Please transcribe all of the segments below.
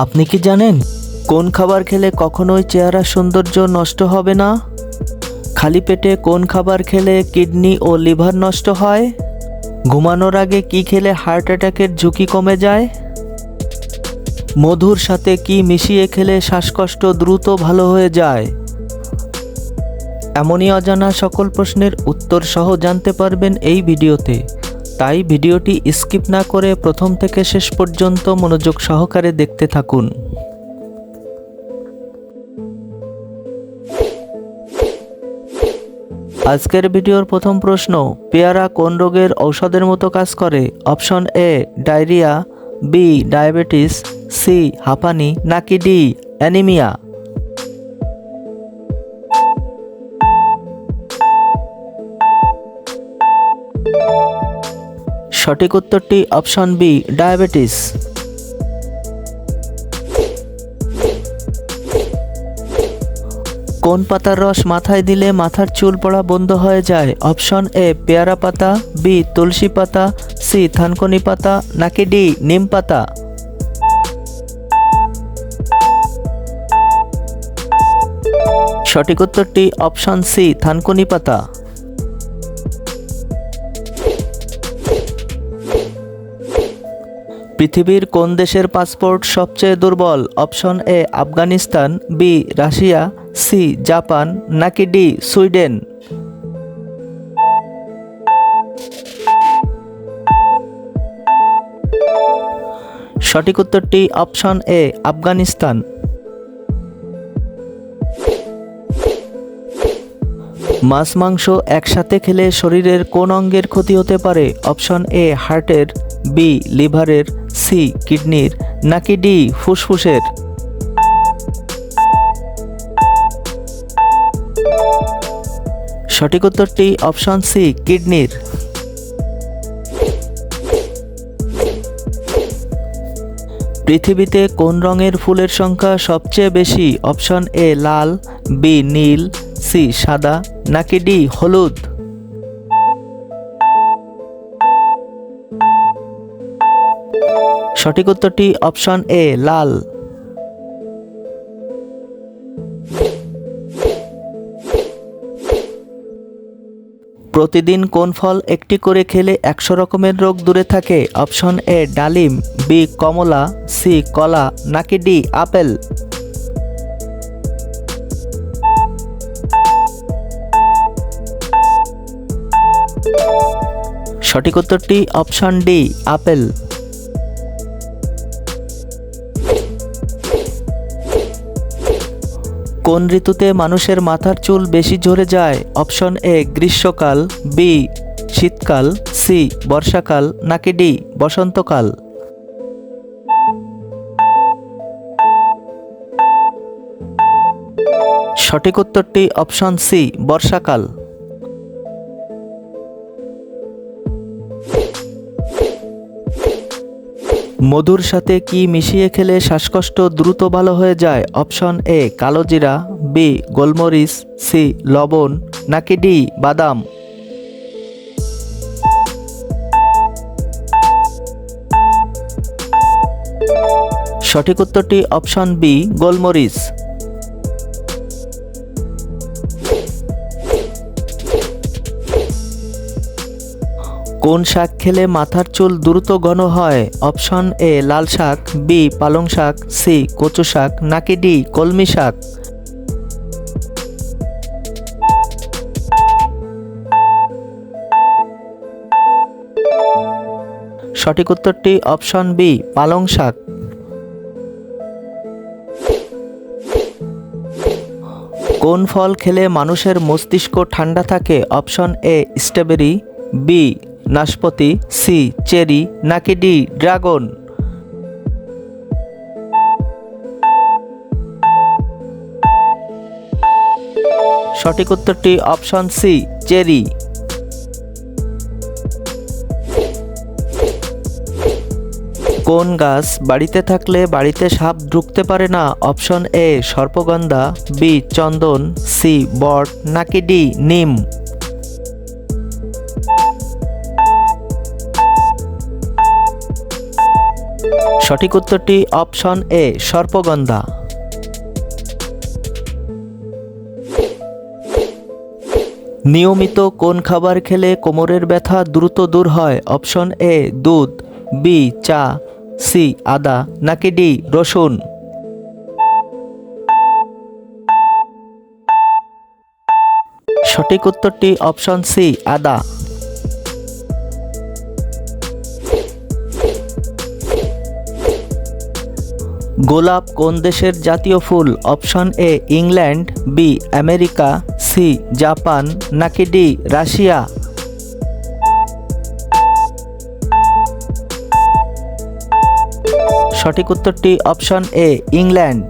আপনি কি জানেন কোন খাবার খেলে কখনোই চেহারার সৌন্দর্য নষ্ট হবে না? খালি পেটে কোন খাবার খেলে কিডনি ও লিভার নষ্ট হয়? ঘুমানোর আগে কি খেলে হার্ট অ্যাটাকের ঝুঁকি কমে যায়? মধুর সাথে কি মিশিয়ে খেলে শ্বাসকষ্ট দ্রুত ভালো হয়ে যায়? এমনই অজানা সকল প্রশ্নের উত্তর সহ জানতে পারবেন এই ভিডিওতে। তাই ভিডিওটি স্কিপ না করে প্রথম থেকে শেষ পর্যন্ত মনোযোগ সহকারে দেখতে থাকুন। আজকের ভিডিওর প্রথম প্রশ্ন, পেয়ারা কোন রোগের ঔষধের মতো কাজ করে? Option A diarrhoea, B diabetes, C হাঁপানি নাকি ডি অ্যানিমিয়া? সঠিক উত্তরটি অপশন বি ডায়াবেটিস। কোন পাতার রস মাথায় দিলে মাথার চুল পড়া বন্ধ হয়ে যায়? অপশন এ পেয়ারা পাতা, বি তুলসী পাতা, সি থানকুনি পাতা নাকি ডি নিম পাতা? সঠিক উত্তরটি অপশন সি থানকুনি পাতা। পৃথিবীর কোন দেশের পাসপোর্ট সবচেয়ে দুর্বল? Option A Afghanistan, B Russia, C Japan নাকি ডি সুইডেন? সঠিক উত্তরটি অপশন এ আফগানিস্তান। মাছ মাংস একসাথে খেলে শরীরের কোন অঙ্গের ক্ষতি হতে পারে? অপশন এ হার্টের, বি লিভারের, সি কিডনির নাকি ডি ফুসফুসের? সঠিক উত্তরটি অপশন সি কিডনির। পৃথিবীতে কোন রঙের ফুলের সংখ্যা সবচেয়ে বেশি? অপশন এ লাল, বি নীল, সি সাদা নাকি ডি হলুদ? সঠিক উত্তরটি অপশন এ লাল। প্রতিদিন কোন ফল একটি করে খেলে 100 রকমের রোগ দূরে থাকে? অপশন এ ডালিম, বি কমলা, সি কলা নাকি ডি আপেল? সঠিক উত্তরটি অপশন ডি আপেল। কোন ঋতুতে মানুষের মাথার চুল বেশি ঝরে যায়? অপশন এ গ্রীষ্মকাল, বি শীতকাল, সি বর্ষাকাল নাকি ডি বসন্তকাল? সঠিক উত্তরটি অপশন সি বর্ষাকাল। মধুর সাথে কি মিশিয়ে খেলে শ্বাসকষ্ট দ্রুত ভালো হয়ে যায়? অপশন এ কালোজিরা, বি গোলমরিচ, সি লবণ নাকি ডি বাদাম? সঠিক উত্তরটি অপশন বি গোলমরিচ। কোন শাক খেলে মাথার চুল দ্রুত ঘন হয়? অপশন এ লাল শাক, বি পালং শাক, সি কচু শাক নাকি ডি কলমি শাক? সঠিক উত্তরটি অপশন বি পালং শাক। কোন ফল খেলে মানুষের মস্তিষ্ক ঠান্ডা থাকে? অপশন এ স্ট্রবেরি, বি নাশপাতি, সি চেরি নাকি ডি ড্রাগন? সঠিক উত্তরটি অপশন সি চেরি। কোন গাছ বাড়িতে থাকলে বাড়িতে সাপ ঢুকতে পারে না? অপশন এ সর্পগন্ধা, বি চন্দন, সি বট নাকি ডি নিম? সঠিক উত্তরটি অপশন এ সর্পগন্ধা। নিয়মিত কোন খাবার খেলে কোমরের ব্যথা দ্রুত দূর হয়? অপশন এ দুধ, বি চা, সি আদা, নাকি ডি রসুন? সঠিক উত্তরটি অপশন সি আদা। গোলাপ কোন দেশের জাতীয় ফুল? Option A England, B America, C Japan, নাকি ডি রাশিয়া? সঠিক উত্তরটি অপশন এ ইংল্যান্ড।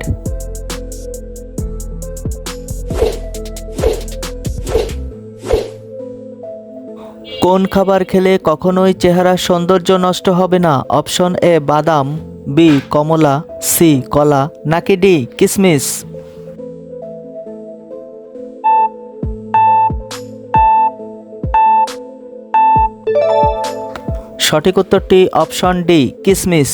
কোন খাবার খেলে কখনোই চেহারার সৌন্দর্য নষ্ট হবে না? অপশন এ বাদাম, বি কমলা, সি কলা, নাকি ডি কিশমিশ? সঠিক উত্তরটি অপশন ডি কিশমিশ।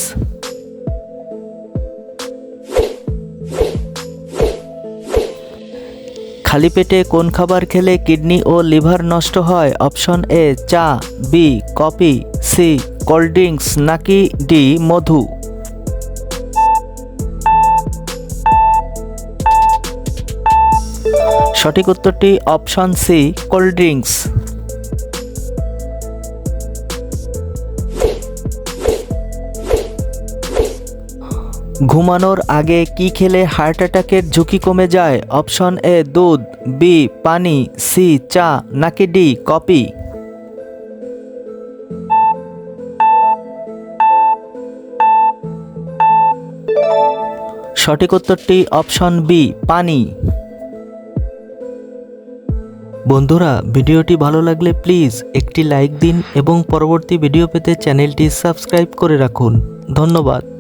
খালি পেটে কোন খাবার খেলে কিডনি ও লিভার নষ্ট হয়? অপশন এ চা, B coffee, C cold drinks, নাকি ডি মধু? সঠিক উত্তরটি অপশন সি কোল্ড ড্রিঙ্কস। ঘুমানোর আগে কি খেলে হার্ট অ্যাটাকের ঝুঁকি কমে যায়? অপশন এ দুধ, বি পানি, সি চা, নাকি ডি কফি? সঠিক উত্তরটি অপশন বি পানি। বন্ধুরা, ভিডিওটি ভালো লাগলে প্লিজ একটি লাইক দিন এবং পরবর্তী ভিডিও পেতে চ্যানেলটি সাবস্ক্রাইব করে রাখুন। ধন্যবাদ।